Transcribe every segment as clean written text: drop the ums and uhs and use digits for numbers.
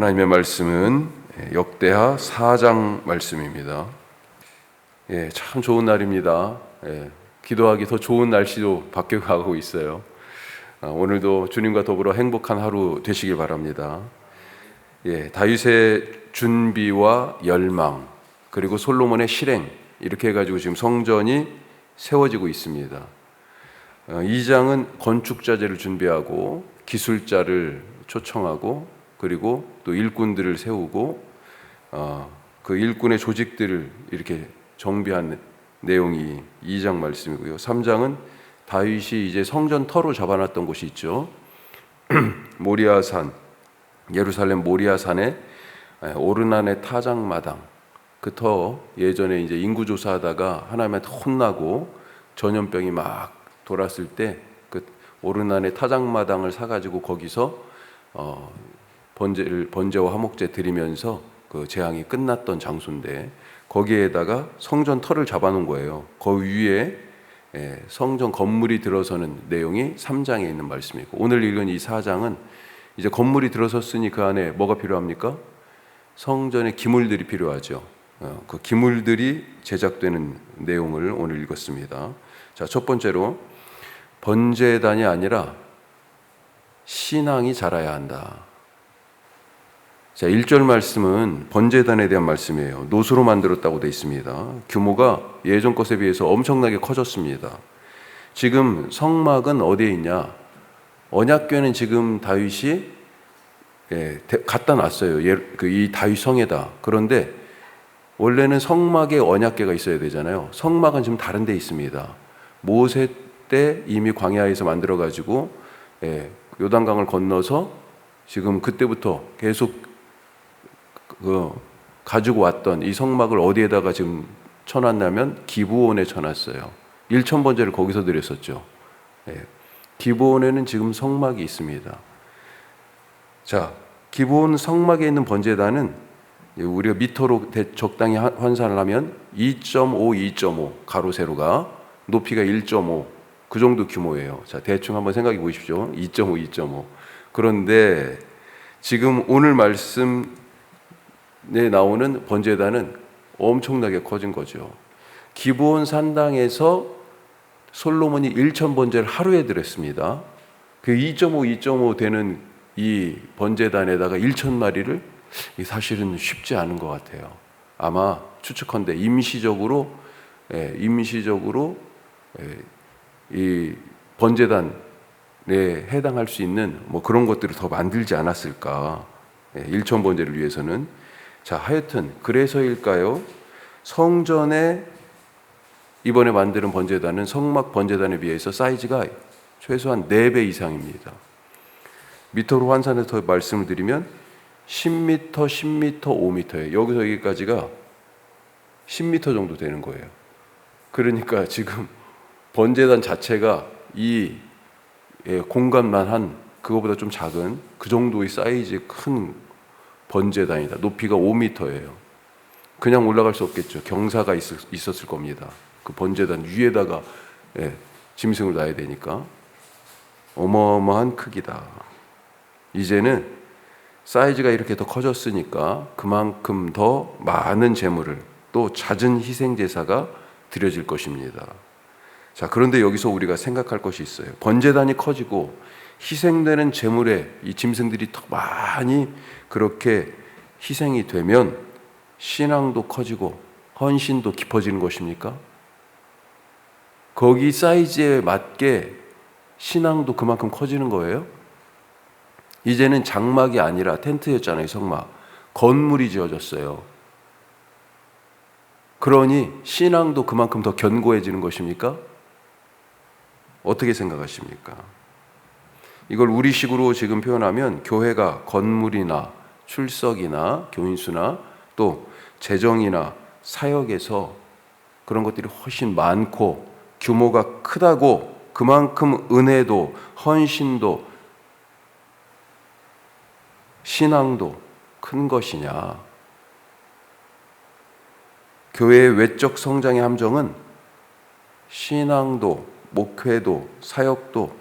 하나님의 말씀은 역대하 4장 말씀입니다. 참 좋은 날입니다. 기도하기 더 좋은 날씨도 바뀌어가고 있어요. 오늘도 주님과 더불어 행복한 하루 되시길 바랍니다. 다윗의 준비와 열망, 그리고 솔로몬의 실행, 이렇게 해가지고 지금 성전이 세워지고 있습니다. 2장은 건축자재를 준비하고 기술자를 초청하고, 그리고 또 일꾼들을 세우고 그 일꾼의 조직들을 이렇게 정비한 내용이 2장 말씀이고요. 3장은 다윗이 이제 성전 터로 잡아놨던 곳이 있죠. 모리아산, 예루살렘 모리아산에 오르난의 타작마당, 그 터 예전에 이제 인구조사하다가 하나님한테 혼나고 전염병이 막 돌았을 때 그 오르난의 타작마당을 사가지고 거기서 번제와 화목제 드리면서 그 재앙이 끝났던 장소인데, 거기에다가 성전 터를 잡아놓은 거예요. 그 위에 성전 건물이 들어서는 내용이 3장에 있는 말씀이고, 오늘 읽은 이 4장은 이제 건물이 들어섰으니 그 안에 뭐가 필요합니까? 성전의 기물들이 필요하죠. 그 기물들이 제작되는 내용을 오늘 읽었습니다. 자, 첫 번째로 번제단이 아니라 신앙이 자라야 한다. 자, 1절 말씀은 번제단에 대한 말씀이에요. 노수로 만들었다고 되어 있습니다. 규모가 예전 것에 비해서 엄청나게 커졌습니다. 지금 성막은 어디에 있냐? 언약궤는 지금 다윗이 갖다 놨어요. 이 다윗 성에다. 그런데 원래는 성막에 언약궤가 있어야 되잖아요. 성막은 지금 다른 데 있습니다. 모세 때 이미 광야에서 만들어가지고 요단강을 건너서 지금 그때부터 계속 가지고 왔던 이 성막을 어디에다가 지금 쳐놨냐면 기브온에 쳐놨어요. 1,000번제를 거기서 드렸었죠. 기브온에는 지금 성막이 있습니다. 자, 기브온 성막에 있는 번제단은 우리가 미터로 적당히 환산을 하면 2.5, 2.5 가로 세로가 높이가 1.5 그 정도 규모예요. 자, 대충 한번 생각해 보십시오. 2.5, 2.5. 그런데 지금 오늘 말씀에 나오는 번제단은 엄청나게 커진 거죠. 기브온 산당에서 솔로몬이 1,000번제를 하루에 드렸습니다. 그 2.5, 2.5 되는 이 번제단에다가 1,000마리를 사실은 쉽지 않은 것 같아요. 아마 추측컨대 임시적으로 이 번제단에 해당할 수 있는 뭐 그런 것들을 더 만들지 않았을까. 1,000번제를 위해서는. 자, 하여튼 그래서일까요? 성전에 이번에 만드는 번제단은 성막 번제단에 비해서 사이즈가 최소한 4배 이상입니다. 미터로 환산해서 더 말씀을 드리면 10m, 10m, 5m예요. 여기서 여기까지가 10m 정도 되는 거예요. 그러니까 지금 번제단 자체가 이 공간만 한 그거보다 좀 작은 그 정도의 사이즈의 큰 번제단이다. 높이가 5m예요. 그냥 올라갈 수 없겠죠. 경사가 있었을 겁니다. 그 번제단 위에다가 짐승을 놔야 되니까 어마어마한 크기다. 이제는 사이즈가 이렇게 더 커졌으니까 그만큼 더 많은 제물을, 또 잦은 희생 제사가 드려질 것입니다. 자, 그런데 여기서 우리가 생각할 것이 있어요. 번제단이 커지고 희생되는 제물에 이 짐승들이 더 많이 그렇게 희생이 되면 신앙도 커지고 헌신도 깊어지는 것입니까? 거기 사이즈에 맞게 신앙도 그만큼 커지는 거예요? 이제는 장막이 아니라 텐트였잖아요. 성막. 건물이 지어졌어요. 그러니 신앙도 그만큼 더 견고해지는 것입니까? 어떻게 생각하십니까? 이걸 우리식으로 지금 표현하면 교회가 건물이나 출석이나 교인수나 또 재정이나 사역에서 그런 것들이 훨씬 많고 규모가 크다고 그만큼 은혜도 헌신도 신앙도 큰 것이냐? 교회의 외적 성장의 함정은 신앙도 목회도 사역도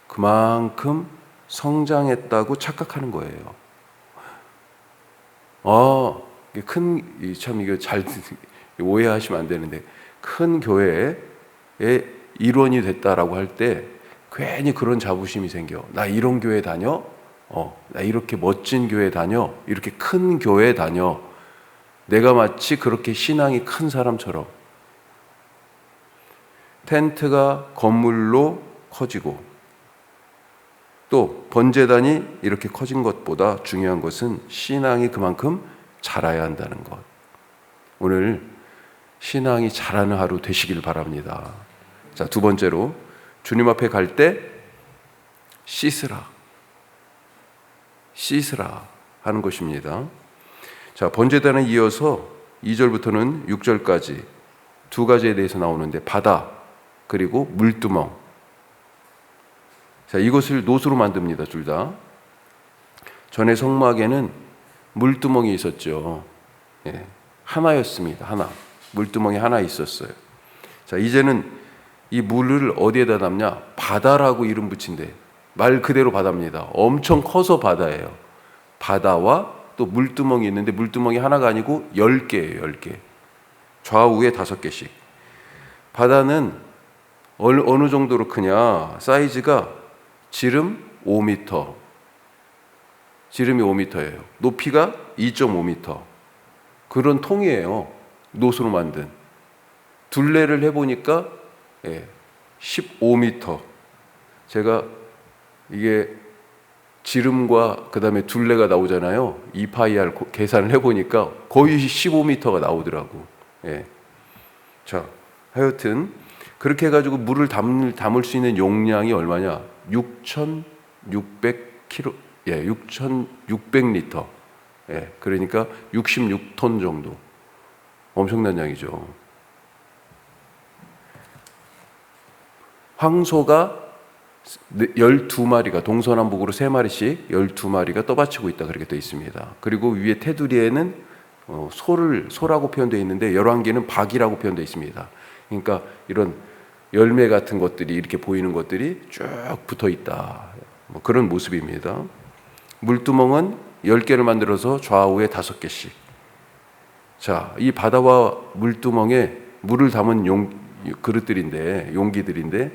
그만큼 성장했다고 착각하는 거예요. 참 이거 잘 오해하시면 안 되는데, 큰 교회의 일원이 됐다라고 할 때 괜히 그런 자부심이 생겨. 나 이런 교회 다녀? 나 이렇게 멋진 교회 다녀? 이렇게 큰 교회 다녀? 내가 마치 그렇게 신앙이 큰 사람처럼. 텐트가 건물로 커지고 또 번제단이 이렇게 커진 것보다 중요한 것은 신앙이 그만큼 자라야 한다는 것. 오늘 신앙이 자라는 하루 되시길 바랍니다. 자, 두 번째로 주님 앞에 갈 때 씻으라 하는 것입니다. 자, 번제단에 이어서 2절부터는 6절까지 두 가지에 대해서 나오는데, 바다 그리고 물두멍. 자, 이것을 노수로 만듭니다. 둘 다. 전에 성막에는 물두멍이 있었죠. 하나였습니다. 하나. 물두멍이 하나 있었어요. 자, 이제는 이 물을 어디에다 담냐? 바다라고 이름 붙인대. 말 그대로 바다입니다. 엄청 커서 바다예요. 바다와 또 물두멍이 있는데, 물두멍이 하나가 아니고 10개예요. 10개. 좌우에 5개씩. 바다는 어느 정도로 크냐? 사이즈가 지름 5m. 지름이 5m예요. 높이가 2.5m. 그런 통이에요. 노수로 만든. 둘레를 해보니까 15m. 제가 이게 지름과 그 다음에 둘레가 나오잖아요. 2파이R 계산을 해보니까 거의 15m가 나오더라고. 자, 하여튼 그렇게 해가지고 물을 담을 수 있는 용량이 얼마냐? 6,600kg, 6,600리터. 그러니까 66톤 정도. 엄청난 양이죠. 황소가 12마리가 동서남북으로 3마리씩 12마리가 떠받치고 있다, 그렇게 되어 있습니다. 그리고 위에 테두리에는 소라고 표현되어 있는데, 열왕기는 박이라고 표현되어 있습니다. 그러니까 이런 열매 같은 것들이 이렇게 보이는 것들이 쭉 붙어 있다, 그런 모습입니다. 물두멍은 10개를 만들어서 좌우에 5개씩. 자, 이 바다와 물두멍에 물을 담은 그릇들인데, 용기들인데,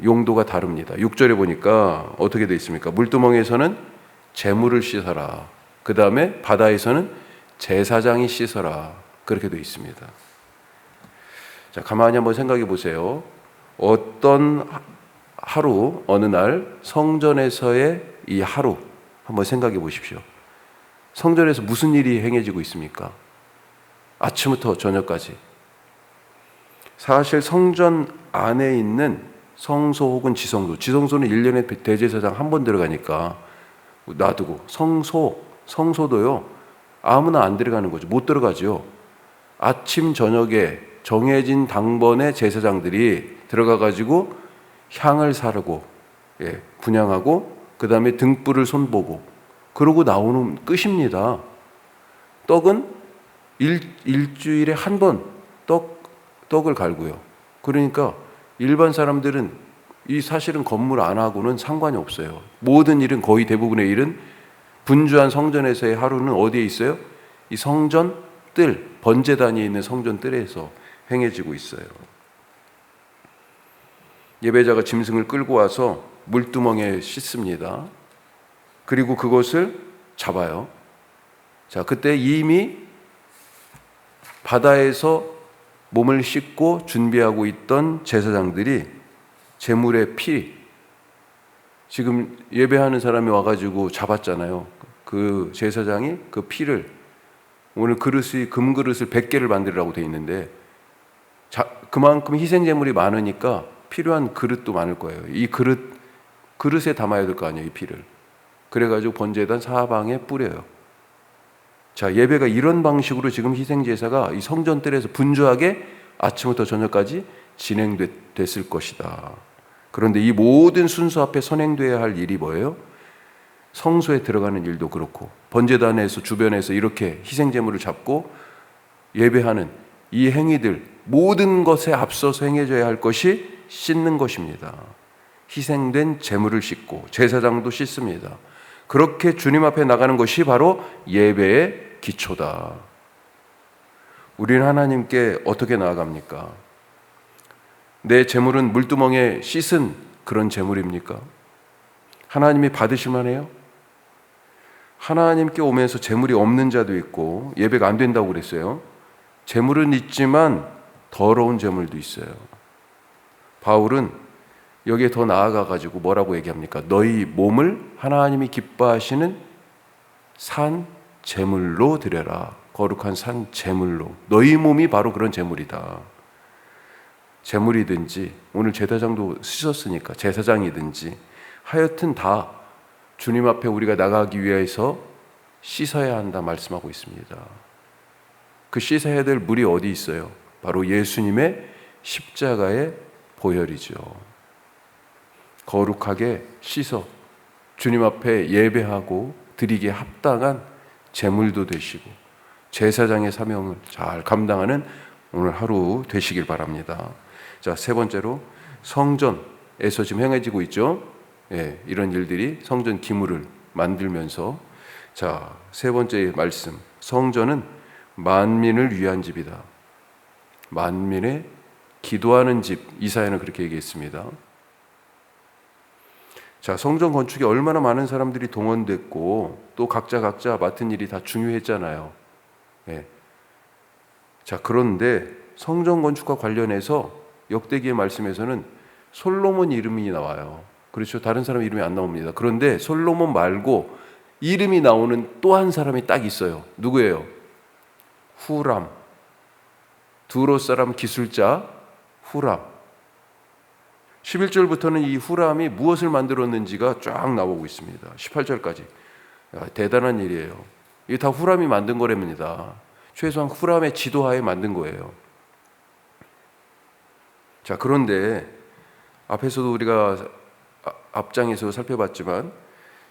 용도가 다릅니다. 6절에 보니까 어떻게 되어 있습니까? 물두멍에서는 재물을 씻어라. 그 다음에 바다에서는 제사장이 씻어라. 그렇게 되어 있습니다. 자, 가만히 한번 생각해 보세요. 어떤 하루, 어느 날 성전에서의 이 하루 한번 생각해 보십시오. 성전에서 무슨 일이 행해지고 있습니까? 아침부터 저녁까지. 사실 성전 안에 있는 성소 혹은 지성소, 지성소는 1년에 대제사장 한 번 들어가니까 놔두고, 성소도요 아무나 안 들어가는 거죠. 못 들어가죠. 아침 저녁에 정해진 당번에 제사장들이 들어가 가지고 향을 사르고 분향하고, 그 다음에 등불을 손보고, 그러고 나오는 끝입니다. 떡은 일주일에 한 번 떡을 갈고요. 그러니까 일반 사람들은 이 사실은 건물 안 하고는 상관이 없어요. 모든 일은, 거의 대부분의 일은 분주한 성전에서의 하루는 어디에 있어요? 이 성전 뜰, 번제단이 있는 성전 뜰에서 행해지고 있어요. 예배자가 짐승을 끌고 와서 물두멍에 씻습니다. 그리고 그것을 잡아요. 자, 그때 이미 바다에서 몸을 씻고 준비하고 있던 제사장들이 제물의 피, 지금 예배하는 사람이 와가지고 잡았잖아요. 그 제사장이 그 피를, 오늘 그릇이 금그릇을 100개를 만들라고 돼 있는데, 그만큼 희생제물이 많으니까 필요한 그릇도 많을 거예요. 이 그릇에 담아야 될 거 아니에요, 이 피를. 그래가지고 번제단 사방에 뿌려요. 자, 예배가 이런 방식으로 지금 희생제사가 이 성전뜰에서 분주하게 아침부터 저녁까지 진행됐을 것이다. 그런데 이 모든 순서 앞에 선행돼야 할 일이 뭐예요? 성소에 들어가는 일도 그렇고, 번제단에서 주변에서 이렇게 희생제물을 잡고 예배하는 이 행위들, 모든 것에 앞서서 행해져야 할 것이 씻는 것입니다. 희생된 제물을 씻고, 제사장도 씻습니다. 그렇게 주님 앞에 나가는 것이 바로 예배의 기초다. 우리는 하나님께 어떻게 나아갑니까? 내 재물은 물두멍에 씻은 그런 재물입니까? 하나님이 받으실 만해요? 하나님께 오면서 재물이 없는 자도 있고 예배가 안 된다고 그랬어요. 재물은 있지만 더러운 재물도 있어요. 바울은 여기에 더 나아가가지고 뭐라고 얘기합니까? 너희 몸을 하나님이 기뻐하시는 산 제물로 드려라. 거룩한 산 제물로. 너희 몸이 바로 그런 제물이다. 제물이든지 오늘 제사장도 쓰셨으니까 제사장이든지 하여튼 다 주님 앞에 우리가 나가기 위해서 씻어야 한다 말씀하고 있습니다. 그 씻어야 될 물이 어디 있어요? 바로 예수님의 십자가의 보혈이죠. 거룩하게 씻어 주님 앞에 예배하고 드리기에 합당한 제물도 되시고 제사장의 사명을 잘 감당하는 오늘 하루 되시길 바랍니다. 자, 세 번째로 성전에서 지금 행해지고 있죠. 이런 일들이 성전 기물을 만들면서 자, 세 번째 말씀. 성전은 만민을 위한 집이다. 만민의 기도하는 집. 이사야는 그렇게 얘기했습니다. 자, 성전 건축에 얼마나 많은 사람들이 동원됐고 또 각자 맡은 일이 다 중요했잖아요. 자, 그런데 성전 건축과 관련해서 역대기의 말씀에서는 솔로몬 이름이 나와요. 그렇죠. 다른 사람 이름이 안 나옵니다. 그런데 솔로몬 말고 이름이 나오는 또 한 사람이 딱 있어요. 누구예요? 후람. 두로 사람 기술자 후람. 11절부터는 이 후람이 무엇을 만들었는지가 쫙 나오고 있습니다. 18절까지. 대단한 일이에요. 이게 다 후람이 만든 거랍니다. 최소한 후람의 지도하에 만든 거예요. 자, 그런데 앞에서도 우리가 앞장에서 살펴봤지만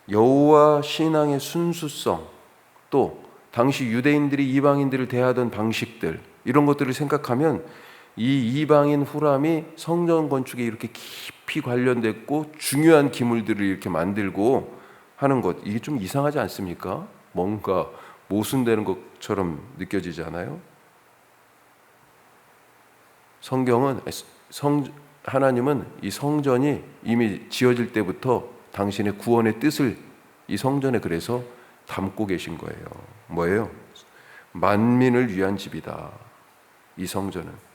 여호와 신앙의 순수성, 또 당시 유대인들이 이방인들을 대하던 방식들, 이런 것들을 생각하면 이 이방인 후람이 성전 건축에 이렇게 깊이 관련됐고 중요한 기물들을 이렇게 만들고 하는 것, 이게 좀 이상하지 않습니까? 뭔가 모순되는 것처럼 느껴지지 않아요? 하나님은 이 성전이 이미 지어질 때부터 당신의 구원의 뜻을 이 성전에 그래서 담고 계신 거예요. 뭐예요? 만민을 위한 집이다. 이 성전은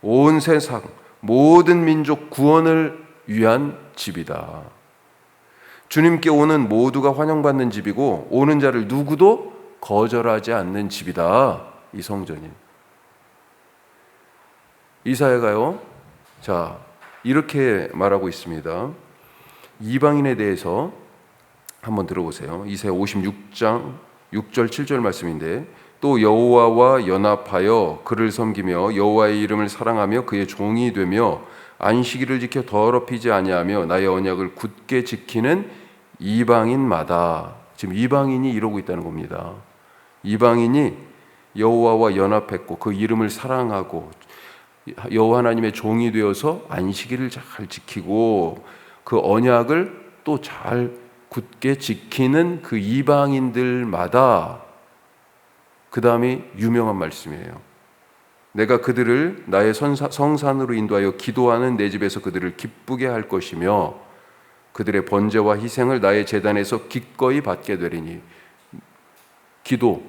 온 세상 모든 민족 구원을 위한 집이다. 주님께 오는 모두가 환영받는 집이고 오는 자를 누구도 거절하지 않는 집이다. 이 성전이. 이사야가요, 자, 이렇게 말하고 있습니다. 이방인에 대해서 한번 들어보세요. 이사야 56장 6절 7절 말씀인데, 또 여호와와 연합하여 그를 섬기며 여호와의 이름을 사랑하며 그의 종이 되며 안식일을 지켜 더럽히지 아니하며 나의 언약을 굳게 지키는 이방인마다. 지금 이방인이 이러고 있다는 겁니다. 이방인이 여호와와 연합했고 그 이름을 사랑하고 여호와 하나님의 종이 되어서 안식일을 잘 지키고 그 언약을 또 잘 굳게 지키는 그 이방인들마다, 그 다음이 유명한 말씀이에요. 내가 그들을 나의 성산으로 인도하여 기도하는 내 집에서 그들을 기쁘게 할 것이며 그들의 번제와 희생을 나의 제단에서 기꺼이 받게 되리니. 기도,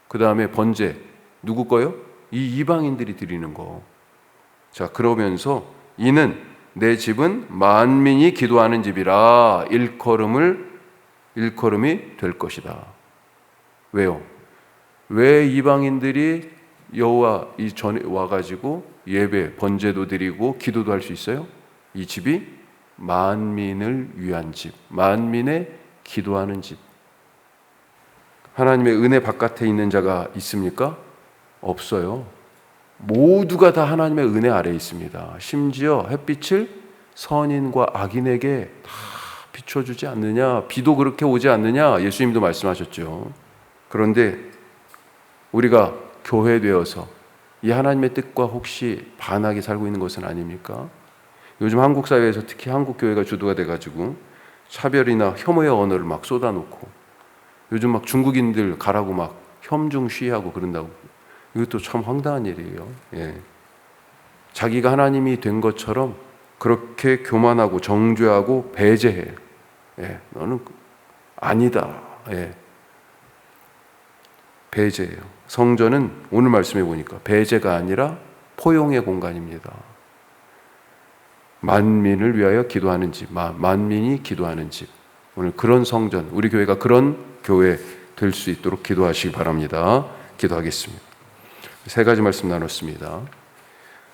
그 다음에 번제, 누구 거요? 이 이방인들이 드리는 거. 자, 그러면서 이는 내 집은 만민이 기도하는 집이라 일컬음이 될 것이다. 왜요? 왜 이방인들이 여호와 이 전에 와가지고 예배, 번제도 드리고 기도도 할 수 있어요? 이 집이 만민을 위한 집, 만민의 기도하는 집. 하나님의 은혜 바깥에 있는 자가 있습니까? 없어요. 모두가 다 하나님의 은혜 아래에 있습니다. 심지어 햇빛을 선인과 악인에게 다 비춰주지 않느냐, 비도 그렇게 오지 않느냐, 예수님도 말씀하셨죠. 그런데 우리가 교회되어서 이 하나님의 뜻과 혹시 반하게 살고 있는 것은 아닙니까? 요즘 한국 사회에서 특히 한국 교회가 주도가 돼가지고 차별이나 혐오의 언어를 막 쏟아놓고 요즘 막 중국인들 가라고 막 혐중 시위하고 그런다고. 이것도 참 황당한 일이에요. 예. 자기가 하나님이 된 것처럼 그렇게 교만하고 정죄하고 배제해요. 예. 너는 아니다. 예. 배제예요. 성전은 오늘 말씀해 보니까 배제가 아니라 포용의 공간입니다. 만민을 위하여 기도하는 집, 만민이 기도하는 집. 오늘 그런 성전, 우리 교회가 그런 교회 될 수 있도록 기도하시기 바랍니다. 기도하겠습니다. 세 가지 말씀 나눴습니다.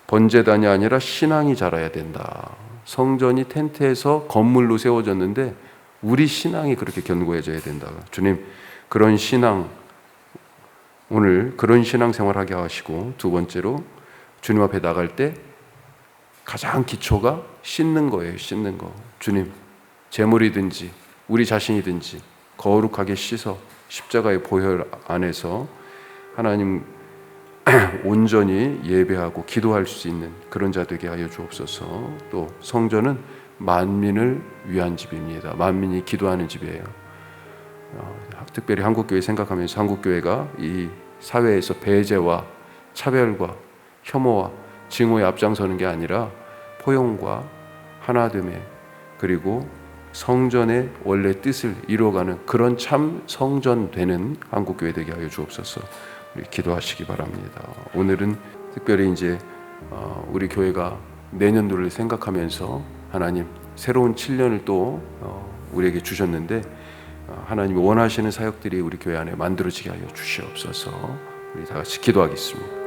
번제단이 아니라 신앙이 자라야 된다. 성전이 텐트에서 건물로 세워졌는데 우리 신앙이 그렇게 견고해져야 된다. 주님, 그런 신앙, 오늘 그런 신앙생활하게 하시고, 두 번째로 주님 앞에 나갈 때 가장 기초가 씻는 거예요. 씻는 거. 주님, 재물이든지 우리 자신이든지 거룩하게 씻어 십자가의 보혈 안에서 하나님 온전히 예배하고 기도할 수 있는 그런 자 되게 하여 주옵소서. 또 성전은 만민을 위한 집입니다. 만민이 기도하는 집이에요. 특별히 한국교회 생각하면서 한국교회가 이 사회에서 배제와 차별과 혐오와 증오에 앞장서는 게 아니라 포용과 하나됨에, 그리고 성전의 원래 뜻을 이루어가는 그런 참 성전 되는 한국교회 되게 하여 주옵소서. 우리 기도하시기 바랍니다. 오늘은 특별히 이제 우리 교회가 내년도를 생각하면서 하나님 새로운 7년을 또 우리에게 주셨는데 하나님이 원하시는 사역들이 우리 교회 안에 만들어지게 하여 주시옵소서. 우리 다 같이 기도하겠습니다.